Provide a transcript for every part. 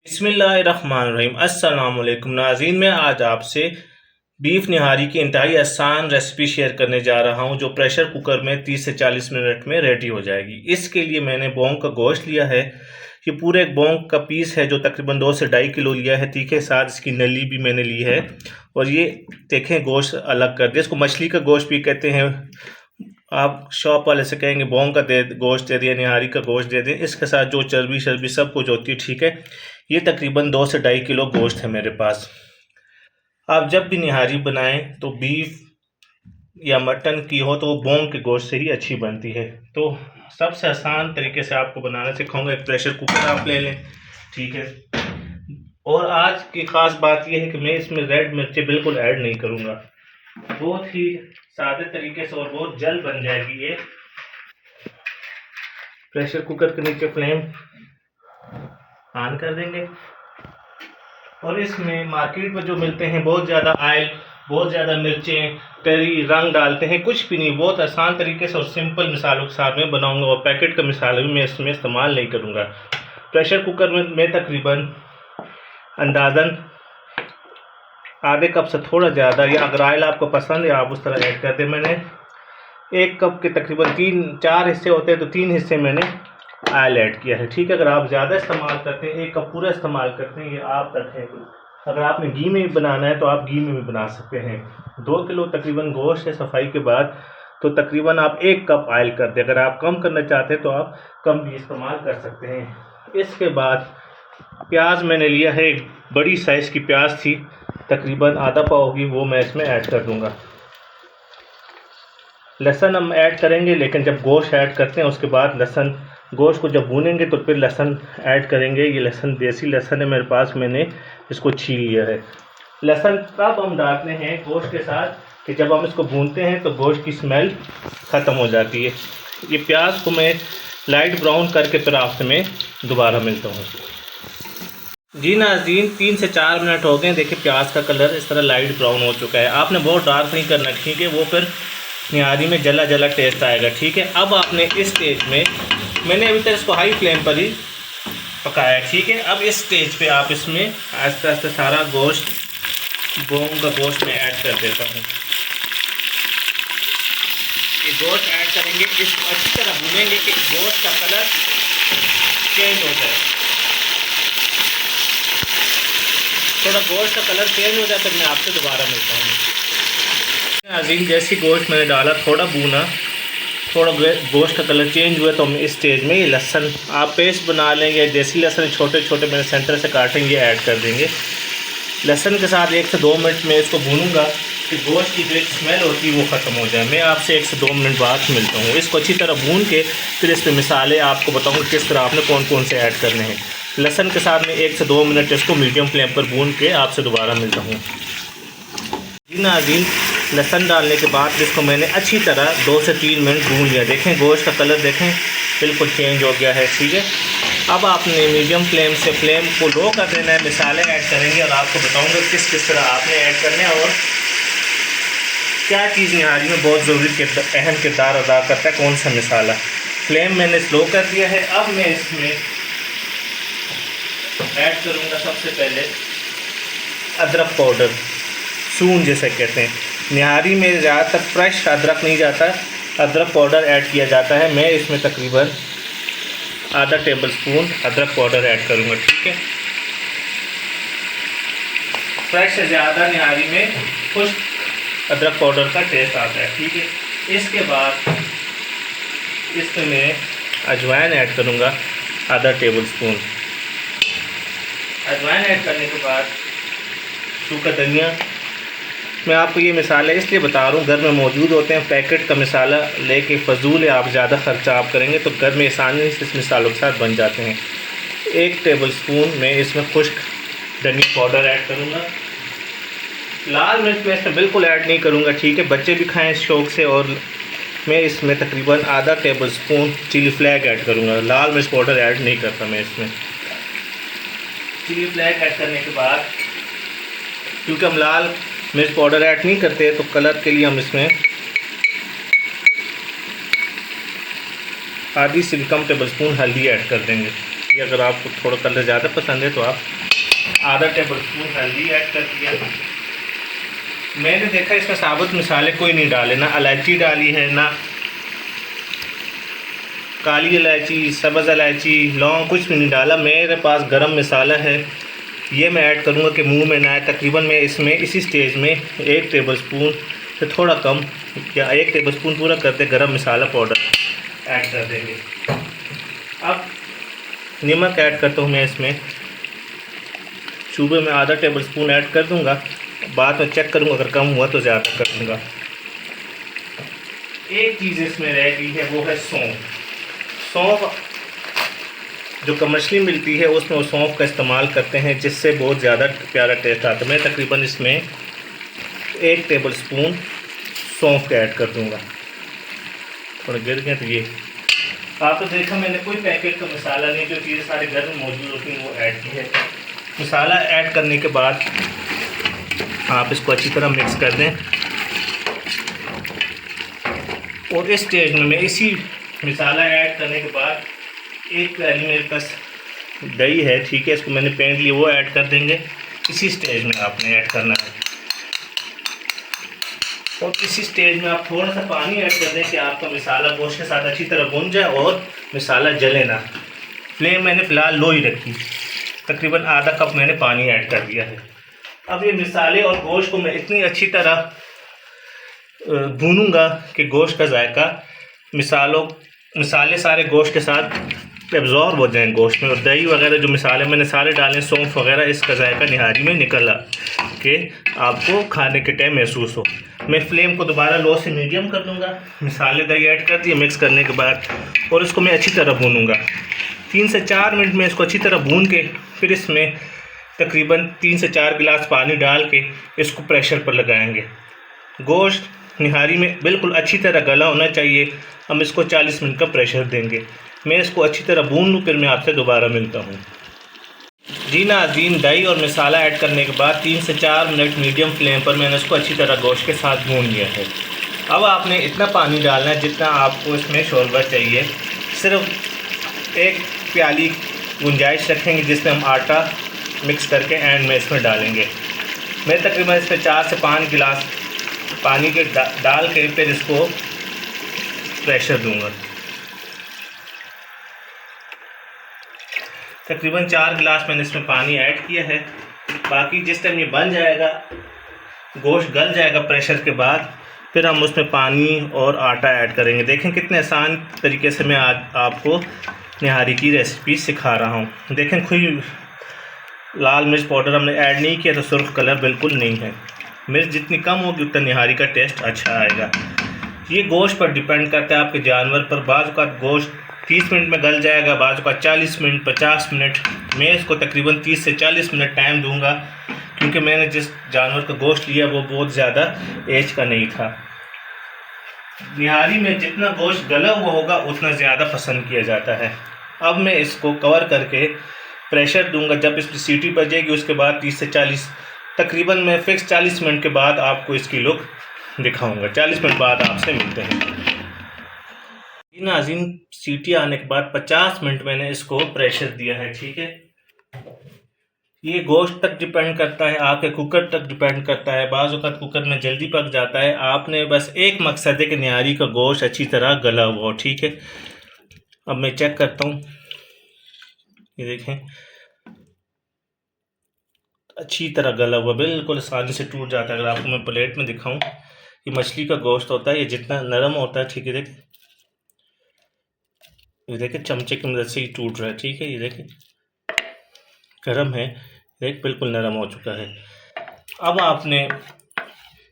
बिस्मिल्लाहिर्रहमानिर्रहीम। अस्सलाम वालेकुम नाज़रीन, मैं आज आपसे बीफ निहारी की इंतहाई आसान रेसिपी शेयर करने जा रहा हूं जो प्रेशर कुकर में 30 से 40 मिनट में रेडी हो जाएगी। इसके लिए मैंने बोंग का गोश्त लिया है। ये पूरे एक बोंग का पीस है जो तकरीबन 2 से 2.5 किलो लिया है। तीखे साथ इसकी नली भी मैंने ली है। और ये देखें गोश्त अलग कर दिया। इसको मछली का गोश्त भी कहते हैं। आप शॉप वाले से कहेंगे बोंग का गोश्त दे दिया, निहारी का गोश्त दे दें। इसके साथ जो चर्बी शर्बी सब कुछ होती है, ठीक है। ये तकरीबन 2 से 2.5 किलो गोश्त है मेरे पास। आप जब भी निहारी बनाएं तो बीफ या मटन की हो तो वो बोंग के गोश्त से ही अच्छी बनती है। तो सबसे आसान तरीके से आपको बनाना सिखाऊंगा। एक प्रेशर कुकर आप ले लें, ठीक है। और आज की ख़ास बात यह है कि मैं इसमें रेड मिर्चें बिल्कुल ऐड नहीं करूँगा। बहुत ही सादे तरीके से और बहुत जल्द बन जाएगी ये। प्रेशर कुकर के नीचे फ्लेम ऑन कर देंगे और इसमें मार्केट में जो मिलते हैं बहुत ज़्यादा ऑयल, बहुत ज़्यादा मिर्चें, करी, रंग डालते हैं, कुछ भी नहीं। बहुत आसान तरीके से और सिंपल मिसालों के साथ में बनाऊंगा और पैकेट का मिसाल भी मैं इसमें इस्तेमाल नहीं करूंगा। प्रेशर कुकर में मैं तकरीबन अंदाज़न आधे कप से थोड़ा ज़्यादा, या अगर ऑयल आपको पसंद है आप उस तरह ऐड कर दें। मैंने 1 कप के तकरीबन 3-4 हिस्से होते हैं तो 3 हिस्से मैंने ऑयल ऐड किया है, ठीक है। अगर आप ज़्यादा इस्तेमाल करते हैं, 1 कप पूरा इस्तेमाल करते हैं, ये आप तक है। अगर आपने घी में भी बनाना है तो आप घी में भी बना सकते हैं। 2 किलो तकरीबन गोश्त है सफाई के बाद, तो तकरीबन आप 1 कप ऑयल कर दें। अगर आप कम करना चाहते हैं तो आप कम भी इस्तेमाल कर सकते हैं। इसके बाद प्याज मैंने लिया है, एक बड़ी साइज़ की प्याज थी, तकरीबन आधा पाव होगी, वो मैं इसमें ऐड कर दूँगा। लहसुन हम ऐड करेंगे, लेकिन जब गोश्त ऐड करते हैं उसके बाद लहसुन, गोश्त को जब भूनेंगे तो फिर लहसुन ऐड करेंगे। ये लहसुन देसी लहसुन है मेरे पास, मैंने इसको छील लिया है। लहसुन तब हम डालते हैं गोश्त के साथ कि जब हम इसको भूनते हैं तो गोश्त की स्मेल ख़त्म हो जाती है। ये प्याज को मैं लाइट ब्राउन करके फिर आपसे मैं दोबारा मिलता हूँ। जी नाज़रीन, 3 से 4 मिनट हो गए। देखिए प्याज का कलर इस तरह लाइट ब्राउन हो चुका है। आपने बहुत डार्क नहीं करना, ठीक है, वो फिर निहारी में जला जला टेस्ट आएगा, ठीक है। अब आपने इस स्टेज में, मैंने अभी तक इसको हाई फ्लेम पर ही पकाया, ठीक है। अब इस स्टेज पे आप इसमें आस्ते आस्ते सारा गोश्त, बोंग का गोश्त मैं ऐड कर देता हूँ। ये गोश्त ऐड करेंगे, इसको अच्छी तरह भूनेंगे कि गोश्त का कलर चेंज हो जाए। थोड़ा गोश्त का कलर चेंज हो जाए फिर मैं आपसे दोबारा मिलता हूँ। नाज़रीन, जैसी गोश्त मैंने डाला, थोड़ा भूना, थोड़ा गोश्त का कलर चेंज हुआ तो हम इस स्टेज में ये लहसुन, आप पेस्ट बना लेंगे, देसी लहसुन छोटे छोटे मैंने सेंटर से काटेंगे, ऐड कर देंगे। लहसुन के साथ 1 से 2 मिनट में इसको भूनूंगा कि गोश्त की जो एक स्मेल होती है वो ख़त्म हो जाए। मैं आपसे 1 से 2 मिनट बाद मिलता हूँ। इसको अच्छी तरह भून के फिर इस पर मिसाले आपको बताऊँगा किस तरह आपने कौन कौन से ऐड करने हैं। लहसुन के साथ में 1 से 2 मिनट इसको मीडियम फ्लेम पर भून के आपसे दोबारा मिलता हूँ। जी नाज़रीन, लहसुन डालने के बाद इसको मैंने अच्छी तरह 2 से 3 मिनट भून लिया। देखें गोश्त का कलर देखें बिल्कुल चेंज हो गया है, ठीक है। अब आपने मीडियम फ्लेम से फ्लेम को लो कर देना है। मिसाले ऐड करेंगे और आपको बताऊंगा किस किस तरह आपने ऐड करना है और क्या चीज़ निहारी में बहुत ज़रूरी अहम किरदार अदा करता है, कौन सा मिसाला। फ्लेम मैंने स्लो कर दिया है। अब मैं इसमें ऐड करूँगा सबसे पहले अदरक पाउडर, सून जिसे कहते हैं। निहारी में ज़्यादातर फ्रेश अदरक नहीं जाता, अदरक पाउडर ऐड किया जाता है। मैं इसमें तकरीबन आधा टेबल स्पून अदरक पाउडर ऐड करूँगा, ठीक है। फ्रेश से ज़्यादा निहारी में खुश्क अदरक पाउडर का टेस्ट आता है, ठीक है। इसके बाद इसमें मैं अजवाइन ऐड करूँगा, आधा टेबल स्पून। अजवाइन ऐड करने के बाद सूखा धनिया। मैं आपको ये मिसाले इसलिए बता रहा हूँ, घर में मौजूद होते हैं। पैकेट का मिसाला लेके फ़जूल है, आप ज़्यादा ख़र्चा आप करेंगे तो घर में आसानी से इस मिसालों के साथ बन जाते हैं। 1 टेबल स्पून मैं इसमें खुश्क धनिया पाउडर ऐड करूँगा। लाल मिर्च मैं इसमें बिल्कुल ऐड नहीं करूँगा, ठीक है, बच्चे भी खाएँ शौक़ से। और मैं इसमें तकरीबन आधा tablespoon chilli flake add करूँगा। लाल मिर्च पाउडर ऐड नहीं करता मैं इसमें। चिली फ्लेक ऐड करने के बाद, क्योंकि हम लाल मिर्च पाउडर ऐड नहीं करते तो कलर के लिए हम इसमें आधी से भी कम टेबल स्पून हल्दी ऐड कर देंगे। ये अगर आपको थोड़ा कलर ज़्यादा पसंद है तो आप आधा टेबल स्पून हल्दी ऐड कर दिया। मैंने देखा इसमें साबुत मसाले कोई नहीं डाले, ना इलायची डाली है, ना काली इलायची, सब्ज़ इलायची, लौंग, कुछ भी नहीं डाला। मेरे पास गरम मसाला है, ये मैं ऐड करूँगा कि मुंह में ना आए। तकरीबन मैं इसमें इसी स्टेज में 1 टेबल स्पून से थोड़ा कम या 1 टेबल स्पून पूरा करते गरम मसाला पाउडर ऐड कर देंगे। अब नमक ऐड करता हूँ मैं इसमें, सुबह में आधा टेबल स्पून ऐड कर दूँगा, बाद में चेक करूँगा, अगर कम हुआ तो ज़्यादा कर दूँगा। एक चीज़ इसमें रह गई है, वो है सौंफ। सौंफ जो कमर्शियली मिलती है उसमें वो सौंफ का इस्तेमाल करते हैं, जिससे बहुत ज़्यादा प्यारा टेस्ट आता है। मैं तकरीबन इसमें 1 टेबल स्पून सौंफ का ऐड कर दूँगा। थोड़ा गिर गया तो ये आप तो देखा, मैंने कोई पैकेट का मसाला नहीं, जो चीज़ें सारे घर में मौजूद होती हैं वो ऐड की है। मसाला ऐड करने के बाद आप इसको अच्छी तरह मिक्स कर दें, और इस स्टेज में मैं इसी मसाला ऐड करने के बाद 1 प्याली मेरे पास दही है, ठीक है, इसको मैंने पेंट लिया, वो ऐड कर देंगे। इसी स्टेज में आपने ऐड करना है, और इसी स्टेज में आप थोड़ा सा पानी ऐड कर दें कि आपका मसाला गोश्त के साथ अच्छी तरह भुन जाए और मसाला जले ना। फ्लेम मैंने फ़िलहाल लो ही रखी, तकरीबन आधा कप मैंने पानी ऐड कर दिया है। अब ये मसाले और गोश्त को मैं इतनी अच्छी तरह भूनूंगा कि गोश्त का जायका मसाले सारे गोश्त के साथ एब्जॉर्ब हो जाएँ गोश्त में, और दही वगैरह जो मसाले मैंने सारे डाले, सौंफ वगैरह, इसका जायका निहारी में निकला कि आपको खाने के टाइम महसूस हो। मैं फ्लेम को दोबारा लो से मीडियम कर दूंगा। मसाले दही ऐड कर दिए मिक्स करने के बाद, और इसको मैं अच्छी तरह भूनूंगा। 3 से 4 मिनट में इसको अच्छी तरह भून के फिर इसमें तकरीबन 3 से 4 गिलास पानी डाल के इसको प्रेशर पर लगाएंगे। गोश्त निहारी में बिल्कुल अच्छी तरह गला होना चाहिए। हम इसको 40 मिनट का प्रेशर देंगे। मैं इसको अच्छी तरह भून लूँ, फिर मैं आपसे दोबारा मिलता हूँ। जी नाज़रीन, दही और मसाला ऐड करने के बाद 3 से 4 मिनट मीडियम फ्लेम पर मैंने इसको अच्छी तरह गोश्त के साथ भून लिया है। अब आपने इतना पानी डालना है जितना आपको इसमें शोरबा चाहिए। सिर्फ 1 प्याली गुंजाइश रखेंगे जिसमें हम आटा मिक्स करके एंड में इसमें डालेंगे। मैं तकरीबन इसमें 4 से 5 गिलास पानी के डाल के फिर इसको प्रेशर दूंगा। तकरीबन 4 गिलास मैंने इसमें पानी ऐड किया है। बाकी जिस टाइम ये बन जाएगा, गोश्त गल जाएगा प्रेशर के बाद, फिर हम उसमें पानी और आटा ऐड करेंगे। देखें कितने आसान तरीके से मैं आज आपको निहारी की रेसिपी सिखा रहा हूँ। देखें कोई लाल मिर्च पाउडर हमने ऐड नहीं किया तो सुर्ख कलर बिल्कुल नहीं है। मिर्च जितनी कम होगी उतना निहारी का टेस्ट अच्छा आएगा। ये गोश्त पर डिपेंड करता है, आपके जानवर पर। बाज़ का गोश्त 30 मिनट में गल जाएगा, बाज़ का 40 मिनट, 50 मिनट। मैं इसको तकरीबन 30 से 40 मिनट टाइम दूंगा, क्योंकि मैंने जिस जानवर का गोश्त लिया वो बहुत ज़्यादा एज का नहीं था। निहारी में जितना गोश्त गला हुआ होगा उतना ज़्यादा पसंद किया जाता है। अब मैं इसको कवर करके प्रेशर दूंगा। जब इसकी सीटी बजेगी उसके बाद 30 से 40, तकरीबन मैं फिक्स 40 मिनट के बाद आपको इसकी लुक दिखाऊंगा। 40 मिनट बाद आपसे मिलते हैं। नाज़रीन, सीटी आने के बाद 50 मिनट मैंने इसको प्रेशर दिया है, ठीक है। ये गोश्त तक डिपेंड करता है, आपके कुकर तक डिपेंड करता है। बाज़ वक़्त कुकर में जल्दी पक जाता है। आपने बस एक मकसद है कि निहारी का गोश्त अच्छी तरह गला हुआ हो, ठीक है। अब मैं चेक करता हूँ, ये देखें अच्छी तरह गला हुआ, बिल्कुल आसानी से टूट जाता है। अगर आपको मैं प्लेट में दिखाऊं, ये मछली का गोश्त होता है, ये जितना नरम होता है, ठीक है। देखें, ये देखें चमचे की मदद से ही टूट रहा है, ठीक है। ये देखें गर्म है, देख बिल्कुल नरम हो चुका है। अब आपने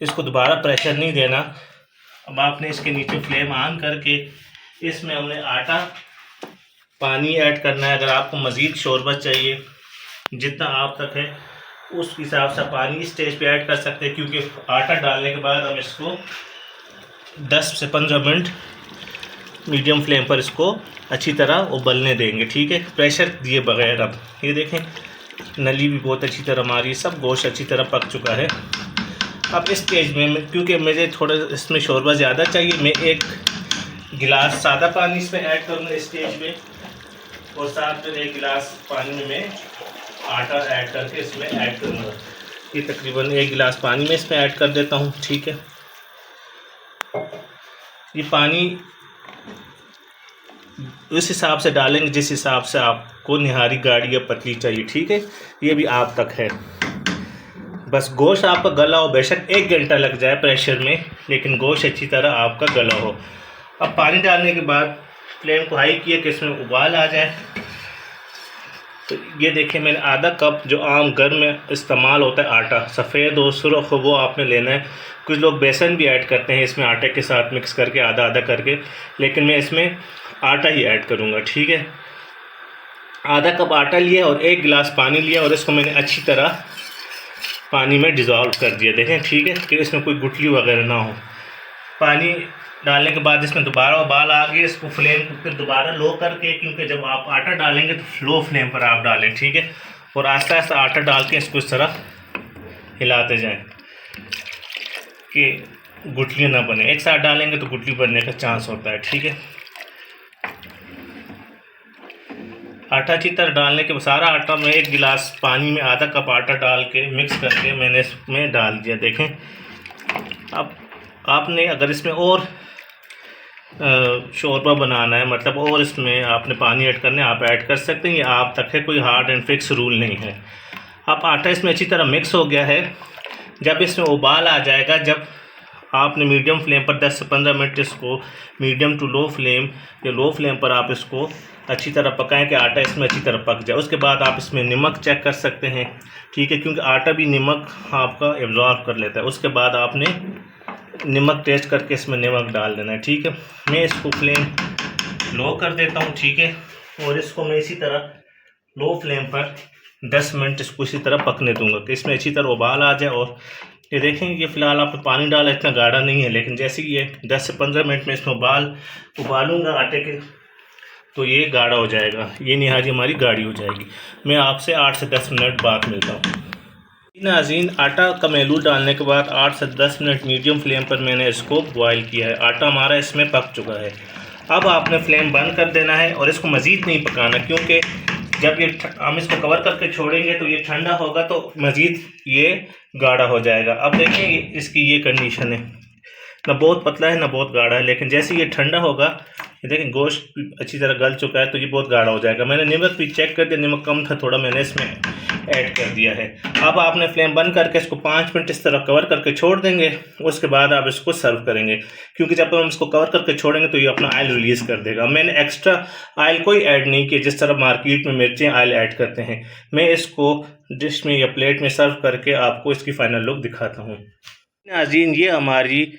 इसको दोबारा प्रेशर नहीं देना। अब आपने इसके नीचे फ्लेम ऑन करके इसमें हमने आटा पानी ऐड करना है। अगर आपको मज़ीद शोरबा चाहिए, जितना आप तक है उस हिसाब से पानी इस स्टेज पे ऐड कर सकते हैं, क्योंकि आटा डालने के बाद हम इसको 10 से 15 मिनट मीडियम फ्लेम पर इसको अच्छी तरह उबलने देंगे, ठीक है, प्रेशर दिए बगैर। अब ये देखें नली भी बहुत अच्छी तरह मारी, सब गोश्त अच्छी तरह पक चुका है। अब इस स्टेज में क्योंकि मुझे थोड़ा इसमें शोरबा ज़्यादा चाहिए, मैं 1 गिलास सादा पानी इसमें ऐड करूँगा इस स्टेज में, और साथ में 1 गिलास पानी में मैं आटा ऐड करके इसमें ऐड करूँगा। ये तकरीबन 1 गिलास पानी में इसमें ऐड कर देता हूँ। ठीक है, ये पानी उस हिसाब से डालेंगे जिस हिसाब से आपको निहारी गाढ़ी या पतली चाहिए। ठीक है, ये भी आप तक है। बस गोश्त आपका गला हो, बेशक 1 घंटा लग जाए प्रेशर में, लेकिन गोश्त अच्छी तरह आपका गला हो। अब पानी डालने के बाद फ्लेम को हाई किया कि इसमें उबाल आ जाए। तो ये देखिए, मैंने आधा कप जो आम घर में इस्तेमाल होता है आटा, सफ़ेद हो सुरख हो, वो आपने लेना है। कुछ लोग बेसन भी ऐड करते हैं इसमें आटे के साथ मिक्स करके, आधा आधा करके, लेकिन मैं इसमें आटा ही ऐड करूँगा। ठीक है, आधा कप आटा लिया और 1 गिलास पानी लिया और इसको मैंने अच्छी तरह पानी में डिज़ोल्व कर दिया। देखें, ठीक है, कि इसमें कोई गुठली वगैरह ना हो। पानी डालने के बाद इसमें दोबारा उबाल आ गई। इसको फ्लेम को फिर दोबारा लो करके, क्योंकि जब आप आटा डालेंगे तो लो फ्लेम पर आप डालें। ठीक है, और आहिस्ता आहिस्ता आटा डाल के इसको इस तरह हिलाते जाएं कि गुठली ना बने। एक साथ डालेंगे तो गुठली बनने का चांस होता है। ठीक है, आटा अच्छी तरह डालने के सारा आटा मैं 1 गिलास पानी में आधा कप आटा डाल के मिक्स करके मैंने इसमें डाल दिया। देखें, अब आपने अगर इसमें और शोरबा बनाना है, मतलब और इसमें आपने पानी ऐड करना है, आप ऐड कर सकते हैं। ये आप तक है, कोई हार्ड एंड फिक्स रूल नहीं है। अब आटा इसमें अच्छी तरह मिक्स हो गया है। जब इसमें उबाल आ जाएगा, जब आपने मीडियम फ्लेम पर 10 से 15 मिनट इसको मीडियम टू लो फ्लेम या लो फ्लेम पर आप इसको अच्छी तरह पकाएं कि आटा इसमें अच्छी तरह पक जाए। उसके बाद आप इसमें नमक चेक कर सकते हैं। ठीक है, क्योंकि आटा भी नमक आपका एब्जॉर्ब कर लेता है। उसके बाद आपने नमक टेस्ट करके इसमें नमक डाल देना है। ठीक है, मैं इसको फ्लेम लो कर देता हूँ। ठीक है, और इसको मैं इसी तरह लो फ्लेम पर 10 मिनट इसको इसी तरह पकने दूंगा कि इसमें अच्छी तरह उबाल आ जाए। और ये देखें, ये फ़िलहाल आपने पानी डाला, इतना गाढ़ा नहीं है, लेकिन जैसे ही ये 10 से 15 मिनट में इसमें उबालूंगा आटे के, तो ये गाढ़ा हो जाएगा। ये निहारी हमारी गाढ़ी हो जाएगी। मैं आपसे 8 से 10 मिनट बाद मिलता हूँ। नाज़रीन, आटा का महलूल डालने के बाद 8 से 10 मिनट मीडियम फ्लेम पर मैंने इसको बॉयल किया है। आटा हमारा इसमें पक चुका है। अब आपने फ्लेम बंद कर देना है और इसको मज़ीद नहीं पकाना, क्योंकि जब ये हम इसको कवर करके छोड़ेंगे तो ये ठंडा होगा तो मज़ीद ये गाढ़ा हो जाएगा। अब देखें, इसकी ये कंडीशन है, ना बहुत पतला है ना बहुत गाढ़ा है, लेकिन जैसे ये ठंडा होगा, ये देखें गोश्त अच्छी तरह गल चुका है, तो ये बहुत गाढ़ा हो जाएगा। मैंने नमक भी चेक कर दिया, नमक कम था थोड़ा, मैंने इसमें ऐड कर दिया है। अब आपने फ्लेम बंद करके इसको 5 मिनट इस तरह कवर करके छोड़ देंगे। उसके बाद आप इसको सर्व करेंगे, क्योंकि जब हम इसको कवर करके छोड़ेंगे तो ये अपना ऑयल रिलीज़ कर देगा। मैंने एक्स्ट्रा ऑयल कोई ऐड नहीं किया, जिस तरह मार्केट में मिर्चें ऑयल ऐड करते हैं। मैं इसको डिश में या प्लेट में सर्व करके आपको इसकी फ़ाइनल लुक दिखाता हूँ। नाज़रीन, ये हमारी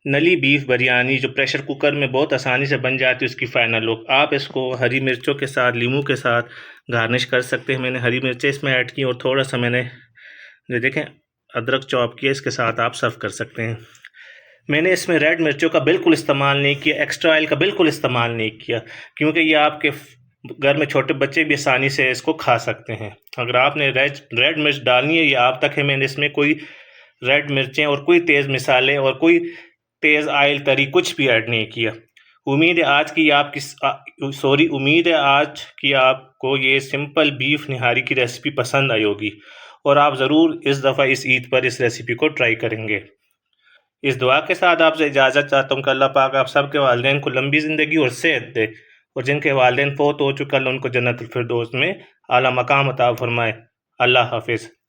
नली बीफ बिरयानी जो प्रेशर कुकर में बहुत आसानी से बन जाती है, उसकी फ़ाइनल लुक। आप इसको हरी मिर्चों के साथ, लीमू के साथ गार्निश कर सकते हैं। मैंने हरी मिर्चें इसमें ऐड की और थोड़ा सा मैंने ये देखें अदरक चॉप किया, इसके साथ आप सर्व कर सकते हैं। मैंने इसमें रेड मिर्चों का बिल्कुल इस्तेमाल नहीं किया, एक्स्ट्रा ऑयल का बिल्कुल इस्तेमाल नहीं किया, क्योंकि ये आपके घर में छोटे बच्चे भी आसानी से इसको खा सकते हैं। अगर आपने रेड मिर्च डालनी है, ये आप तक है। मैंने इसमें कोई रेड मिर्चें और कोई तेज़ मिसाले और कोई तेज़ ऑयल तरी कुछ भी ऐड नहीं किया। उम्मीद है आज की आपको ये सिंपल बीफ निहारी की रेसिपी पसंद आई होगी, और आप ज़रूर इस दफ़ा इस ईद पर इस रेसिपी को ट्राई करेंगे। इस दुआ के साथ आपसे इजाज़त चाहता हूँ कि अल्लाह पाक आप सबके वालिदैन को लंबी ज़िंदगी और सेहत दे, और जिनके वालिदैन फ़ौत हो चुका, उनको जन्नतुल फिरदौस में आला मकाम अता फरमाए। अल्लाह हाफिज़।